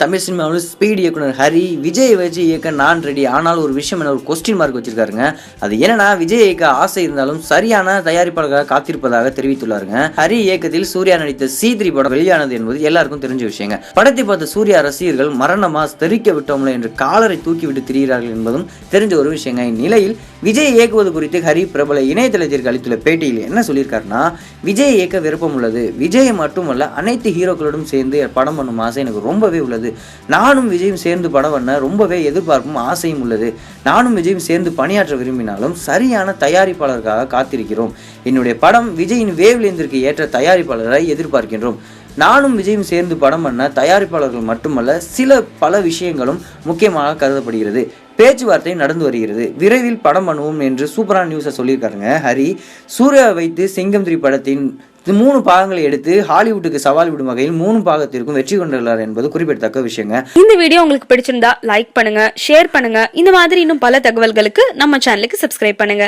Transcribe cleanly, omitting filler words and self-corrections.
தமிழ் சினிமாவில் ஸ்பீட் இயக்குனர் ஹரி விஜய் வச்சு இயக்க நான் ரெடி. ஆனால் ஒரு விஷயம் என்ன, ஒரு கொஸ்டின் மார்க் வச்சிருக்காருங்க. அது என்னன்னா, விஜய் இயக்க ஆசை இருந்தாலும் சரியான தயாரிப்பாளர்களாக காத்திருப்பதாக தெரிவித்துள்ளாருங்க. ஹரி இயக்கத்தில் சூர்யா நடித்த C3 படம் வெளியானது என்பது எல்லாருக்கும் தெரிஞ்ச விஷயங்க. படத்தை பார்த்த சூர்யா ரசிகர்கள் மரணமா தெரிக்க விட்டோம்ல என்று காலரை தூக்கிவிட்டு திரிகிறார்கள் என்பதும் தெரிஞ்ச ஒரு விஷயங்க. இந்நிலையில் விஜய் இயக்குவது குறித்து ஹரி பிரபல இணையதளத்திற்கு அளித்துள்ள பேட்டியில் என்ன சொல்லியிருக்காருன்னா, விஜய் இயக்க விருப்பம் உள்ளது. விஜய் மட்டுமல்ல, அனைத்து ஹீரோக்களோடும் சேர்ந்து படம் பண்ணும் ஆசை எனக்கு ரொம்பவே உள்ளது. நானும் விஜயும் சேர்ந்து படம் பண்ண ரொம்பவே எதிர்பார்ப்பும் ஆசையும் உள்ளது. நானும் விஜயும் சேர்ந்து பணியாற்ற விரும்பினாலும் சரியான தயாரிப்பாளருக்காக காத்திருக்கிறோம். என்னுடைய படம் விஜயின் வேவ்லேந்திற்கு ஏற்ற தயாரிப்பாளரை எதிர்பார்க்கின்றோம். நானும் விஜயும் சேர்ந்து படம் பண்ண தயாரிப்பாளர்கள் மட்டுமல்ல, பல விஷயங்களும் முக்கியமாக கருதப்படுகிறது. பேச்சுவார்த்தை நடந்து வருகிறது. விரைவில் படம் பண்ணுவோம் என்று சூப்பரான நியூஸை சொல்லியிருக்காருங்க ஹரி. சூர்யா வைத்து சிங்கம் 3 படத்தின் 3 பாகங்களை எடுத்து ஹாலிவுட்டுக்கு சவால் விடும் வகையில் 3 பாகத்திற்கும் வெற்றி கொண்டுள்ளார் என்பது குறிப்பிடத்தக்க விஷயங்க. இந்த வீடியோ உங்களுக்கு பிடிச்சிருந்தா லைக் பண்ணுங்க, ஷேர் பண்ணுங்க. இந்த மாதிரி இன்னும் பல தகவல்களுக்கு நம்ம சேனலுக்கு சப்ஸ்கிரைப் பண்ணுங்க.